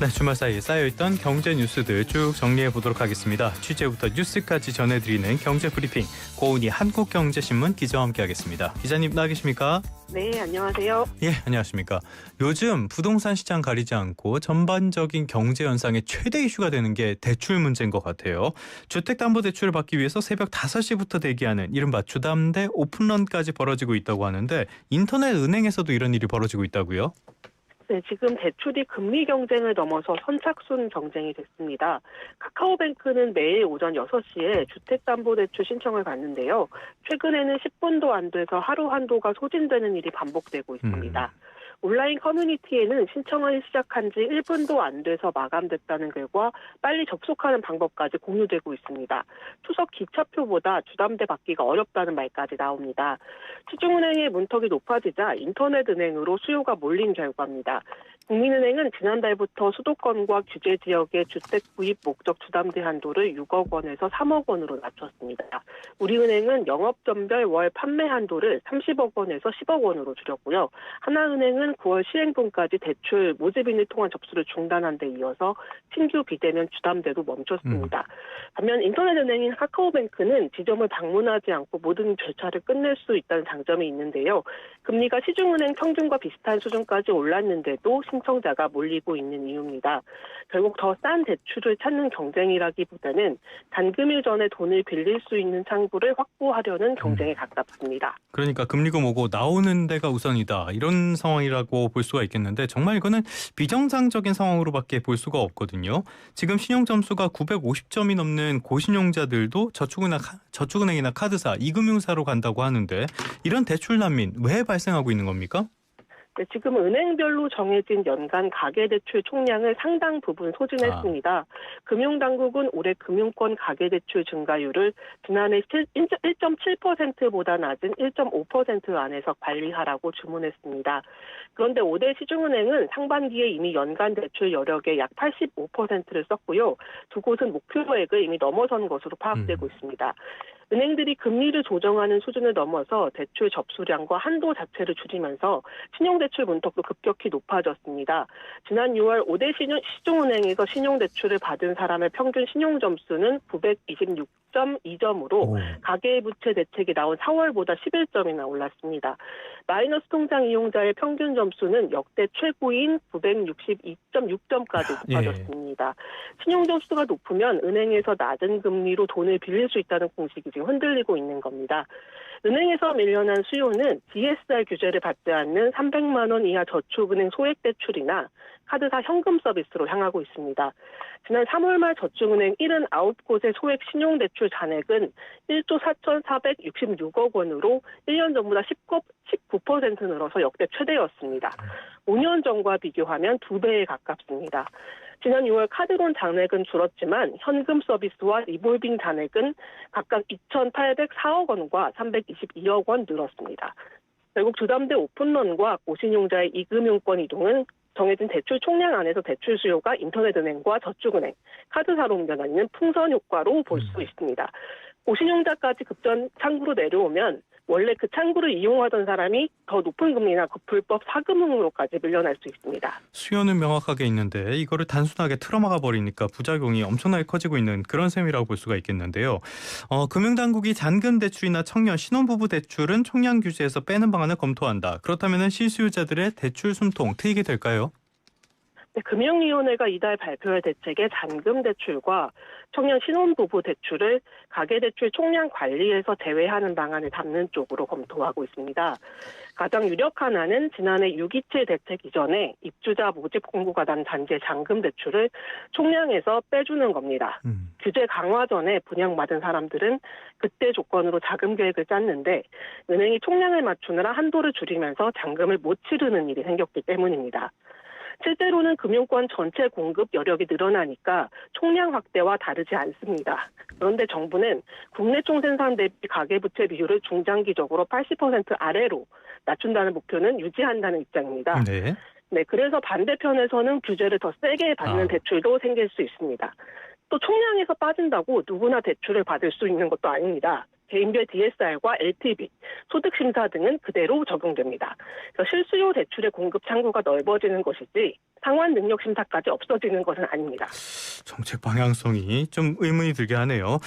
네, 주말 사이에 쌓여있던 경제 뉴스들 쭉 정리해 보도록 하겠습니다. 취재부터 뉴스까지 전해드리는 경제 브리핑, 고은희 한국경제신문 기자와 함께하겠습니다. 기자님 나와 계십니까? 네, 안녕하세요. 예, 안녕하십니까. 요즘 부동산 시장 가리지 않고 전반적인 경제 현상의 최대 이슈가 되는 게 대출 문제인 것 같아요. 주택담보대출을 받기 위해서 새벽 5시부터 대기하는 이른바 주담대 오픈런까지 벌어지고 있다고 하는데 인터넷 은행에서도 이런 일이 벌어지고 있다고요? 네, 지금 대출이 금리 경쟁을 넘어서 선착순 경쟁이 됐습니다. 카카오뱅크는 매일 오전 6시에 주택담보대출 신청을 받는데요. 최근에는 10분도 안 돼서 하루 한도가 소진되는 일이 반복되고 있습니다. 온라인 커뮤니티에는 신청을 시작한 지 1분도 안 돼서 마감됐다는 글과 빨리 접속하는 방법까지 공유되고 있습니다. 추석 기차표보다 주담대 받기가 어렵다는 말까지 나옵니다. 시중은행의 문턱이 높아지자 인터넷은행으로 수요가 몰린 결과입니다. 국민은행은 지난달부터 수도권과 규제 지역의 주택 구입 목적 주담대 한도를 6억 원에서 3억 원으로 낮췄습니다. 우리은행은 영업점별 월 판매 한도를 30억 원에서 10억 원으로 줄였고요. 하나은행은 9월 시행분까지 대출 모집인을 통한 접수를 중단한 데 이어서 신규 비대면 주담대도 멈췄습니다. 반면 인터넷은행인 카카오뱅크는 지점을 방문하지 않고 모든 절차를 끝낼 수 있다는 장점이 있는데요. 금리가 시중은행 평균과 비슷한 수준까지 올랐는데도 신청자가 몰리고 있는 이유입니다. 결국 더 싼 대출을 찾는 경쟁이라기보다는 단금일 전에 돈을 빌릴 수 있는 창구를 확보하려는 경쟁에 가깝습니다. 그러니까 금리고 뭐고 나오는 데가 우선이다. 이런 상황이라고 볼 수가 있겠는데 정말 이거는 비정상적인 상황으로밖에 볼 수가 없거든요. 지금 신용점수가 950점이 넘는 고신용자들도 저축은행이나 카드사, 이금융사로 간다고 하는데 이런 대출 난민 왜 발생하고 있는 겁니까? 네, 지금 은행별로 정해진 연간 가계대출 총량을 상당 부분 소진했습니다. 금융당국은 올해 금융권 가계대출 증가율을 지난해 1.7%보다 낮은 1.5% 안에서 관리하라고 주문했습니다. 그런데 5대 시중은행은 상반기에 이미 연간 대출 여력의 약 85%를 썼고요. 두 곳은 목표액을 이미 넘어선 것으로 파악되고 있습니다. 은행들이 금리를 조정하는 수준을 넘어서 대출 접수량과 한도 자체를 줄이면서 신용대출 문턱도 급격히 높아졌습니다. 지난 6월 5대 시중은행에서 신용대출을 받은 사람의 평균 신용점수는 926.2점으로 가계부채 대책이 나온 4월보다 11점이나 올랐습니다. 마이너스 통장 이용자의 평균 점수는 역대 최고인 962.6점까지 높아졌습니다. 신용점수가 높으면 은행에서 낮은 금리로 돈을 빌릴 수 있다는 공식이 지금 흔들리고 있는 겁니다. 은행에서 밀려난 수요는 DSR 규제를 받지 않는 300만 원 이하 저축은행 소액대출이나 카드사 현금 서비스로 향하고 있습니다. 지난 3월 말 저축은행 79곳의 소액 신용대출 잔액은 1조 4,466억 원으로 1년 전보다 19% 늘어서 역대 최대였습니다. 5년 전과 비교하면 2배에 가깝습니다. 지난 6월 카드론 잔액은 줄었지만 현금 서비스와 리볼빙 잔액은 각각 2,804억 원과 322억 원 늘었습니다. 결국 주담대 오픈런과 고신용자의 이금융권 이동은 정해진 대출 총량 안에서 대출 수요가 인터넷은행과 저축은행, 카드사로 옮겨다니는 풍선 효과로 볼 수 있습니다. 고신용자까지 급전 창구로 내려오면 원래 그 창구를 이용하던 사람이 더 높은 금리나 그 불법 사금융으로까지 밀려날 수 있습니다. 수요는 명확하게 있는데 이거를 단순하게 틀어막아 버리니까 부작용이 엄청나게 커지고 있는 그런 셈이라고 볼 수가 있겠는데요. 금융당국이 잔금 대출이나 청년 신혼부부 대출은 총량 규제에서 빼는 방안을 검토한다. 그렇다면 실수요자들의 대출 숨통 트이게 될까요? 네, 금융위원회가 이달 발표할 대책에 잔금 대출과 청년 신혼부부 대출을 가계대출 총량 관리에서 제외하는 방안을 담는 쪽으로 검토하고 있습니다. 가장 유력한 안은 지난해 627 대책 이전에 입주자 모집 공고가 난 단지의 잔금 대출을 총량에서 빼주는 겁니다. 규제 강화 전에 분양받은 사람들은 그때 조건으로 자금 계획을 짰는데 은행이 총량을 맞추느라 한도를 줄이면서 잔금을 못 치르는 일이 생겼기 때문입니다. 실제로는 금융권 전체 공급 여력이 늘어나니까 총량 확대와 다르지 않습니다. 그런데 정부는 국내 총생산 대비 가계부채 비율을 중장기적으로 80% 아래로 낮춘다는 목표는 유지한다는 입장입니다. 네, 그래서 반대편에서는 규제를 더 세게 받는 대출도 생길 수 있습니다. 또 총량에서 빠진다고 누구나 대출을 받을 수 있는 것도 아닙니다. 개인별 DSR과 LTV, 소득심사 등은 그대로 적용됩니다. 그래서 실수요 대출의 공급 창구가 넓어지는 것이지 상환 능력 심사까지 없어지는 것은 아닙니다. 정책 방향성이 좀 의문이 들게 하네요.